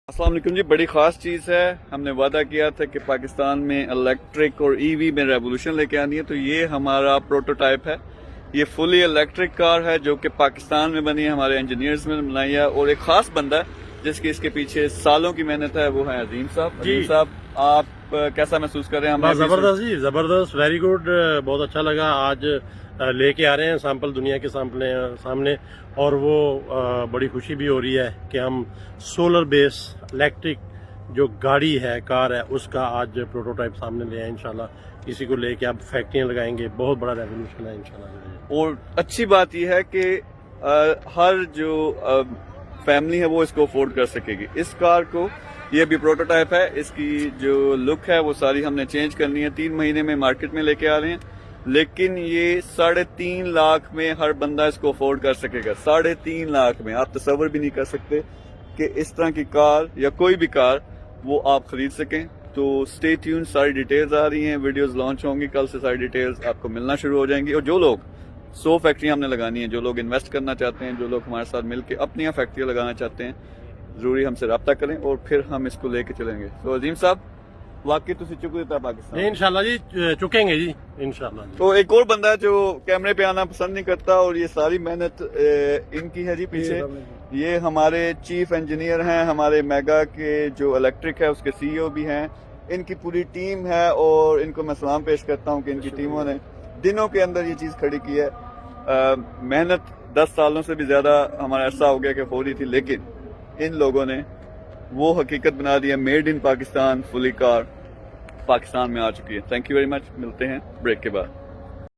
अस्सलाम वालेकुम जी, बड़ी ख़ास चीज़ है। हमने वादा किया था कि पाकिस्तान में इलेक्ट्रिक और ईवी में रेवोल्यूशन लेके आनी है, तो ये हमारा प्रोटोटाइप है। ये फुली इलेक्ट्रिक कार है जो कि पाकिस्तान में बनी है, हमारे इंजीनियर्स ने बनाई है। और एक ख़ास बंदा है जिसकी इसके पीछे सालों की मेहनत है, वो है अजीम साहब। अजीम साहब, आप कैसा महसूस कर रहे हैं? जबरदस्त जी, जबरदस्त, वेरी गुड। बहुत अच्छा लगा। आज लेके आ रहे हैं सैंपल दुनिया के सामने, और वो बड़ी खुशी भी हो रही है कि हम सोलर बेस इलेक्ट्रिक जो गाड़ी है, कार है, उसका आज प्रोटोटाइप सामने ले आए। इंशाल्लाह इसी को लेके अब फैक्ट्रियां लगाएंगे। बहुत बड़ा रेवोल्यूशन है इंशाल्लाह। और अच्छी बात यह है कि हर जो फैमिली है वो इसको अफोर्ड कर सकेगी इस कार को। ये भी प्रोटोटाइप है, इसकी जो लुक है वो सारी हमने चेंज करनी है। 3 महीने में मार्केट में लेके आ रहे हैं, लेकिन ये 3.5 लाख में हर बंदा इसको अफोर्ड कर सकेगा। 3.5 लाख में आप तसव्वुर भी नहीं कर सकते कि इस तरह की कार या कोई भी कार वो आप खरीद सकें। तो स्टे ट्यून, सारी डिटेल्स आ रही हैं, वीडियोस लॉन्च होंगी कल से, सारी डिटेल्स आपको मिलना शुरू हो जाएंगी। और जो लोग 100 फैक्ट्रियां हमने लगानी है, जो लोग इन्वेस्ट करना चाहते हैं, जो लोग हमारे साथ मिलकर अपनी यहाँ फैक्ट्रियां लगाना चाहते हैं, जरूरी हमसे रब्ता करें और फिर हम इसको लेके चलेंगे। तो अजीम साहब, वाकई तुसी चुक देता पाकिस्तान? इंशाल्लाह जी, चुकेंगे जी इंशाल्लाह। तो एक और बंदा जो कैमरे पे आना पसंद नहीं करता, और ये सारी मेहनत इनकी है जी पीछे। ये हमारे चीफ इंजीनियर हैं, हमारे मेगा के जो इलेक्ट्रिक है उसके सीईओ भी हैं। इनकी पूरी टीम है और इनको मैं सलाम पेश करता हूँ कि इनकी टीमों ने दिनों के अंदर ये चीज़ खड़ी की है। मेहनत 10 सालों से भी ज़्यादा हमारा अरसा हो गया कि हो रही थी, लेकिन इन लोगों ने वो हकीकत बना दी है। Made in Pakistan fully car Pakistan में आ चुकी है। Thank you very much. मिलते हैं ब्रेक के बाद।